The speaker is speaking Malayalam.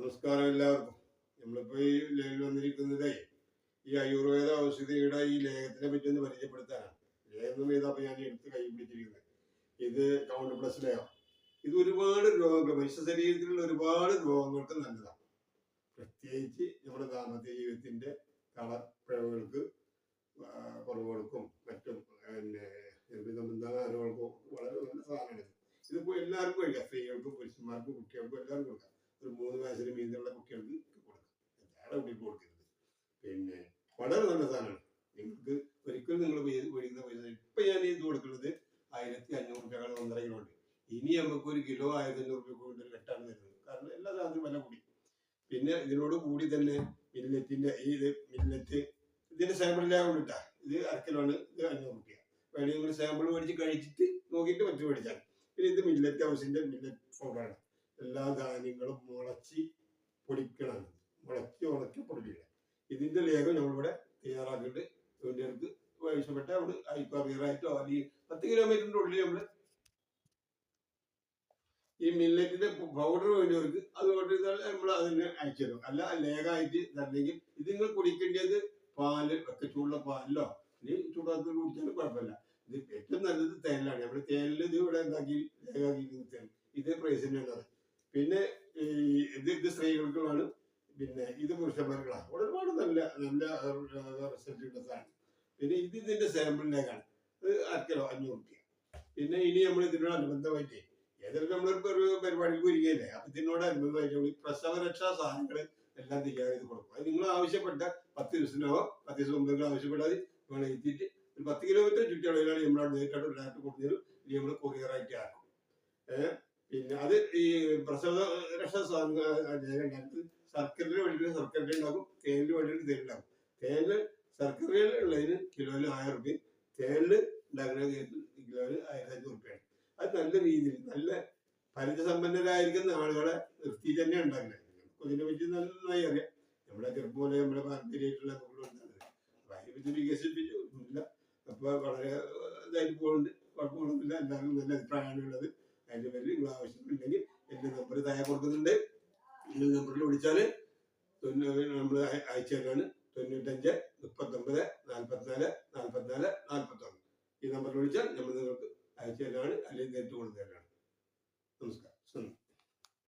നമസ്കാരം എല്ലാവർക്കും. നമ്മളിപ്പോ ഈ ലേഖയിൽ വന്നിരിക്കുന്നത് ഈ ആയുർവേദ ഔഷധിയുടെ ഈ ലേഖത്തിനെ പറ്റി ഒന്ന് പരിചയപ്പെടുത്താനാണ്. ലേഖനം ചെയ്തപ്പോൾ ഞാൻ എടുത്ത് കൈ പിടിച്ചിരിക്കുന്നത് ഇത് കൗണ്ട് പ്ലസ് ലേഖം. ഇത് ഒരുപാട് രോഗങ്ങൾ, മനുഷ്യ ശരീരത്തിലുള്ള ഒരുപാട് രോഗങ്ങൾക്ക് നല്ലതാണ്. പ്രത്യേകിച്ച് നമ്മുടെ ദാമ്പത്യ ജീവിതത്തിന്റെ തളപ്പിഴവുകൾക്ക്, കുറവുകൾക്കും മറ്റും സംബന്ധങ്ങൾക്കും വളരെ നല്ല സാധനമാണ്. ഇതിപ്പോ എല്ലാവർക്കും കഴിക്കാം. സ്ത്രീകൾക്കും പുരുഷന്മാർക്കും കുട്ടികൾക്കും എല്ലാവർക്കും കൊടുക്കാം. ഒരു 3 വയസ്സിന് മീതുള്ള കുട്ടികൾക്ക് കൊടുക്കാം. എല്ലാവരുടെ കുട്ടികൾക്ക് കൊടുക്കരുത്. പിന്നെ വളരെ നല്ല സാധനമാണ്. നിങ്ങൾക്ക് ഒരിക്കലും നിങ്ങൾ മേടിക്കുന്ന പൈസ ഇപ്പൊ ഞാൻ ഇത് കൊടുക്കുന്നത് 1500 രൂപ 1.5 കിലോ ഉണ്ട്. ഇനി നമുക്ക് ഒരു കിലോ 1500 രൂപ കൊണ്ട് കെട്ടാണ് തരുന്നത്. കാരണം എല്ലാ സാധനത്തിനും വില കൂടി. പിന്നെ ഇതിനോട് കൂടി തന്നെ മില്ലറ്റിന്റെ മില്ലറ്റ് ഇതിന്റെ സാമ്പിൾ ലേഖം കൊണ്ടിട്ടാ. ഇത് 1/2 കിലോ ആണ്. ഇത് 500 രൂപ. വേണമെങ്കിൽ നിങ്ങൾ സാമ്പിൾ മേടിച്ച് കഴിച്ചിട്ട് നോക്കിയിട്ട് മറ്റു മേടിച്ചാൽ. പിന്നെ ഇത് മില്ലറ്റ് ഹൗസിന്റെ മില്ലറ്റ് പൗഡറാണ്. എല്ലാ ധാന്യങ്ങളും മുളച്ച് പൊടിക്കണം. മുളച്ച് ഉണക്കി പൊടിക്കുക. ഇതിന്റെ ലേഖം നമ്മളിവിടെ തയ്യാറാക്കിയിട്ട് വേണ്ടിയവർക്ക് ആവശ്യപ്പെട്ട അവിടെ അയക്കാറായിട്ടോ അല്ലെങ്കിൽ 10 കിലോമീറ്ററിന്റെ ഉള്ളിൽ നമ്മള് ഈ മില്ലറ്റിന്റെ പൗഡർ വേണ്ടിയവർക്ക് അതുകൊണ്ട് നമ്മൾ അതിന് അയച്ചു തരും. അല്ല ലേഖമായിട്ട് അല്ലെങ്കിൽ ഇത് നിങ്ങൾ കുടിക്കേണ്ടത് പാല് ഒക്കെ ചൂടുള്ള പാലിലോ അല്ലെങ്കിൽ ചൂടാത്ത കുടിച്ചാലും കുഴപ്പമില്ല. ഇത് ഏറ്റവും നല്ലത് തേനിലാണ്. നമ്മുടെ തേനിൽ ഇത് ഇവിടെ എന്താക്കി ലേഖാക്കി തേൻ ഇതേ പ്രൈസ് തന്നെയാണ്. പിന്നെ ഇത് സ്ത്രീകൾക്കുമാണ്. പിന്നെ ഇത് പുരുഷന്മാർക്കാണ്. ഒരുപാട് നല്ല നല്ല റിസൾട്ട് ഉള്ള സാധനം. പിന്നെ ഇതിന്റെ സാമ്പിളിലേക്കാണ്. ഇത് 1/2 കിലോ 500 രൂപ. പിന്നെ ഇനി നമ്മൾ ഇതിനോട് അനുബന്ധമായിട്ട് ഏതൊക്കെ നമ്മളൊരു പരിപാടിക്ക് ഒരുങ്ങിയല്ലേ, അപ്പൊ ഇതിനോട് അനുബന്ധമായിട്ട് പ്രസവരക്ഷാ സാധനങ്ങൾ എല്ലാം തയ്യാർ ചെയ്ത് കൊടുക്കും. അത് നിങ്ങൾ ആവശ്യപ്പെട്ട 10 ദിവസത്തിനോ 10 ദിവസം മുമ്പ് ആവശ്യപ്പെട്ടാൽ നിങ്ങൾ എത്തിയിട്ട് ഒരു 10 കിലോമീറ്റർ ചുറ്റളവിലാണ് നമ്മൾ നേരിട്ട് ഡയറക്റ്റ് കൊടുത്തത്. ഇനി നമ്മൾ കൊറിയറായിട്ട് ആക്കും. പിന്നെ അത് ഈ പ്രസവ രക്ഷാ സാധനങ്ങൾ ശർക്കരയിൽ വേണ്ടിയിട്ട് ശർക്കര ഉണ്ടാക്കും, തേനിൽ വേണ്ടിയിട്ട് തേനുണ്ടാക്കും. തേനില് ശർക്കരയിൽ ഉള്ളതിന് കിലോയിൽ 1000 രൂപ, തേനില് ഉണ്ടാക്കുന്ന കിലോയിൽ 1500 രൂപയാണ്. അത് നല്ല രീതിയിൽ നല്ല പരിചയസമ്പന്നരായിരിക്കുന്ന ആളുകളെ നിർത്തി തന്നെ ഉണ്ടാക്കുന്നത്. ഇതിനെ പറ്റി നന്നായി അറിയാം. നമ്മുടെ ചെറുപ്പം നമ്മുടെ പാരമ്പര്യമായിട്ടുള്ള അപ്പൊ അതിനെ പറ്റി വികസിപ്പിച്ചില്ല. അപ്പൊ വളരെ ഇതായിട്ട് പോകുന്നുണ്ട്. കുഴപ്പമൊന്നുമില്ല. എല്ലാവർക്കും നല്ല അഭിപ്രായമാണ് ഉള്ളത്. അതിന്റെ പേരിൽ നിങ്ങൾ ആവശ്യമുണ്ടെങ്കിൽ എന്റെ നമ്പർ താഴെ കൊടുക്കുന്നുണ്ട്. ഈ നമ്പറിൽ വിളിച്ചാല് നമ്മൾ അയച്ചു തരാണ്. 95 39 44 44 41. ഈ നമ്പറിൽ വിളിച്ചാൽ നമ്മൾ നിങ്ങൾക്ക് അയച്ചു തരാണ് അല്ലെങ്കിൽ നേരിട്ട് കൊണ്ടുതരാണ്. നമസ്കാരം.